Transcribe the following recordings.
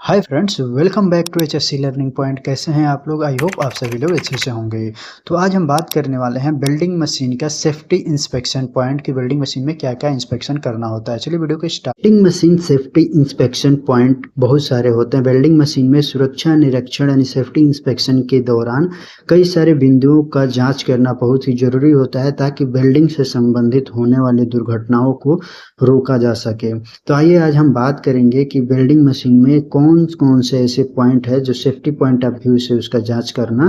Hi friends, welcome back to HSC learning point. कैसे हैं आप लोग? आई होप आप सभी लोग अच्छे से होंगे। तो आज हम बात करने वाले हैं वेल्डिंग मशीन का सेफ्टी इंस्पेक्शन पॉइंट की वेल्डिंग मशीन में क्या क्या इंस्पेक्शन करना होता है। चलिए वीडियो को start. Welding machine safety inspection point बहुत सारे होते हैं। वेल्डिंग मशीन में सुरक्षा निरीक्षण यानी सेफ्टी इंस्पेक्शन के दौरान कई सारे बिंदुओं का जाँच करना बहुत ही जरूरी होता है ताकि वेल्डिंग से संबंधित होने वाली दुर्घटनाओं को रोका जा सके। तो आइए आज हम बात करेंगे कि वेल्डिंग मशीन में कौन कौन से ऐसे पॉइंट है जो सेफ्टी पॉइंट ऑफ व्यू से उसका जांच करना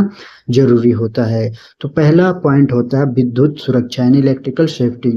जरूरी होता है। तो पहला पॉइंट होता है विद्युत सुरक्षा यानी इलेक्ट्रिकल सेफ्टी।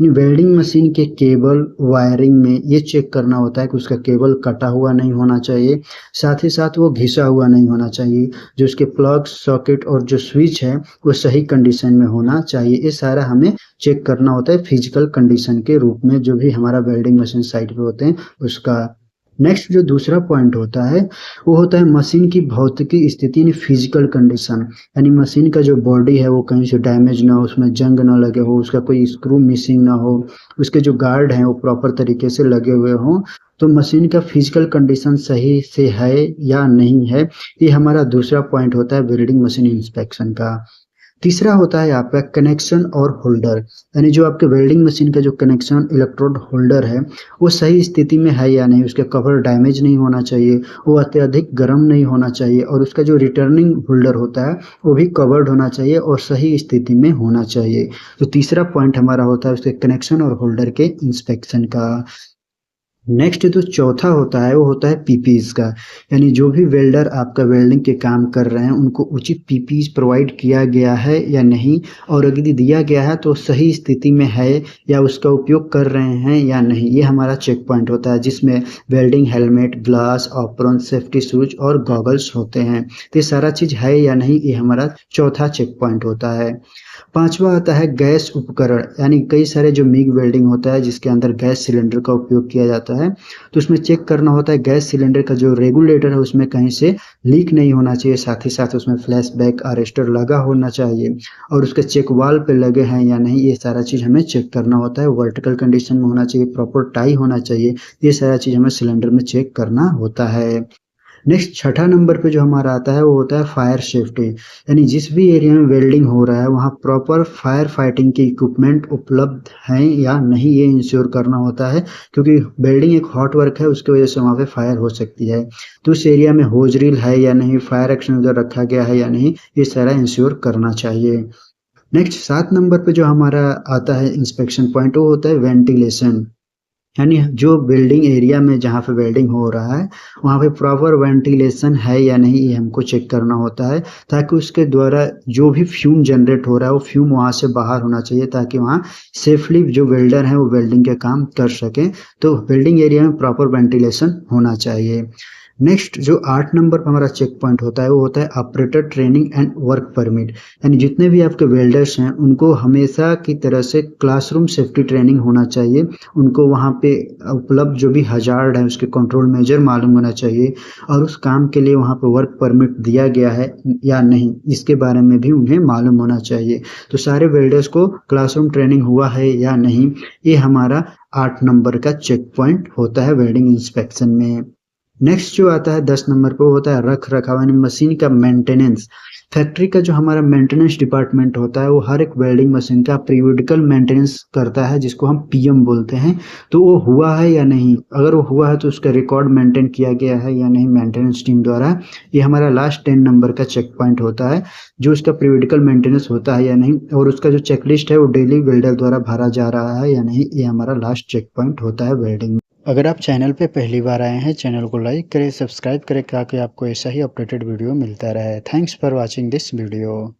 वेल्डिंग मशीन के केबल वायरिंग में ये चेक करना होता है कि उसका केबल कटा हुआ नहीं होना चाहिए, साथ ही साथ वो घिसा हुआ नहीं होना चाहिए। जो उसके प्लग सॉकेट और जो स्विच है वो सही कंडीशन में होना चाहिए। ये सारा हमें चेक करना होता है फिजिकल कंडीशन के रूप में, जो भी हमारा वेल्डिंग मशीन साइट पे होते हैं उसका। नेक्स्ट जो दूसरा पॉइंट होता है वो होता है मशीन की भौतिकी स्थिति यानी फिजिकल कंडीशन। यानी मशीन का जो बॉडी है वो कहीं से डैमेज ना हो, उसमें जंग ना लगे हो, उसका कोई स्क्रू मिसिंग ना हो, उसके जो गार्ड हैं वो प्रॉपर तरीके से लगे हुए हों। तो मशीन का फिजिकल कंडीशन सही से है या नहीं है, ये हमारा दूसरा पॉइंट होता है वेल्डिंग मशीन इंस्पेक्शन का। तीसरा होता है आपका कनेक्शन और होल्डर। यानी जो आपके वेल्डिंग मशीन का जो कनेक्शन इलेक्ट्रोड होल्डर है वो सही स्थिति में है या नहीं, उसका कवर डैमेज नहीं होना चाहिए, वो अत्यधिक गर्म नहीं होना चाहिए, और उसका जो रिटर्निंग होल्डर होता है वो भी कवर्ड होना चाहिए और सही स्थिति में होना चाहिए। तो तीसरा पॉइंट हमारा होता है उसके कनेक्शन और होल्डर के इंस्पेक्शन का। नेक्स्ट जो चौथा होता है वो होता है पीपीज का। यानी जो भी वेल्डर आपका वेल्डिंग के काम कर रहे हैं उनको उचित पीपीज प्रोवाइड किया गया है या नहीं, और अगर दिया गया है तो सही स्थिति में है या उसका उपयोग कर रहे हैं या नहीं, ये हमारा चेक पॉइंट होता है, जिसमें welding helmet, glass, operant, safety shoes और गॉगल्स होते हैं। तो ये सारा चीज है या नहीं, ये हमारा चौथा चेक पॉइंट होता है। पांचवा आता है गैस उपकरण। यानी कई सारे जो मिग वेल्डिंग होता है जिसके अंदर गैस सिलेंडर का उपयोग किया जाता है, तो उसमें चेक करना होता है गैस सिलेंडर का जो रेगुलेटर है उसमें कहीं से लीक नहीं होना चाहिए, साथ ही साथ उसमें फ्लैश बैक अरेस्टर लगा होना चाहिए, और उसके चेक वाल पे लगे हैं या नहीं, ये सारा चीज हमें चेक करना होता है। वर्टिकल कंडीशन में होना चाहिए, प्रॉपर टाई होना चाहिए, ये सारा चीज हमें सिलेंडर में चेक करना होता है। नेक्स्ट छठा नंबर पे जो हमारा आता है वो होता है फायर सेफ्टी। यानी जिस भी एरिया में वेल्डिंग हो रहा है वहाँ प्रॉपर फायर फाइटिंग के इक्विपमेंट उपलब्ध हैं या नहीं, ये इंश्योर करना होता है, क्योंकि वेल्डिंग एक हॉट वर्क है, उसकी वजह से वहाँ पे फायर हो सकती है। तो उस एरिया में होज रील है या नहीं, फायर एक्सटिंग्विशर रखा गया है या नहीं, ये सारा इंश्योर करना चाहिए। नेक्स्ट 7 नंबर पे जो हमारा आता है इंस्पेक्शन पॉइंट वो होता है वेंटिलेशन। यानी जो बिल्डिंग एरिया में जहाँ पे वेल्डिंग हो रहा है वहाँ पे प्रॉपर वेंटिलेशन है या नहीं, ये हमको चेक करना होता है, ताकि उसके द्वारा जो भी फ्यूम जनरेट हो रहा है वो फ्यूम वहाँ से बाहर होना चाहिए, ताकि वहाँ सेफली जो वेल्डर हैं वो वेल्डिंग के काम कर सकें। तो वेल्डिंग एरिया में प्रॉपर वेंटिलेशन होना चाहिए। नेक्स्ट जो 8 नंबर पर हमारा चेक पॉइंट होता है वो होता है operator training and work permit. यानी जितने भी आपके वेल्डर्स हैं उनको हमेशा की तरह से क्लासरूम सेफ्टी ट्रेनिंग होना चाहिए। उनको वहाँ पे उपलब्ध जो भी हजार्ड है उसके कंट्रोल मेजर मालूम होना चाहिए, और उस काम के लिए वहाँ पे वर्क परमिट दिया गया है या नहीं, इसके बारे में भी उन्हें मालूम होना चाहिए। तो सारे वेल्डर्स को क्लासरूम ट्रेनिंग हुआ है या नहीं, ये हमारा 8 नंबर का चेक पॉइंट होता है वेल्डिंग इंस्पेक्शन में। नेक्स्ट जो आता है 10 नंबर पे होता है रख रखाव यानी मशीन का मेंटेनेंस। फैक्ट्री का जो हमारा मेंटेनेंस डिपार्टमेंट होता है वो हर एक वेल्डिंग मशीन का पीरियडिकल मेंटेनेंस करता है, जिसको हम पीएम बोलते हैं। तो वो हुआ है या नहीं, अगर वो हुआ है तो उसका रिकॉर्ड मेंटेन किया गया है या नहीं मेंटेनेंस टीम द्वारा, ये हमारा लास्ट 10 नंबर का चेक पॉइंट होता है, जो उसका पीरियडिकल मेंटेनेंस होता है या नहीं, और उसका जो चेकलिस्ट है वो डेली वेल्डर द्वारा भरा जा रहा है या नहीं, ये हमारा लास्ट चेक पॉइंट होता है वेल्डिंग। अगर आप चैनल पे पहली बार आए हैं, चैनल को लाइक करें, सब्सक्राइब करें, ताकि आपको ऐसा ही अपडेटेड वीडियो मिलता रहे। Thanks for watching this video.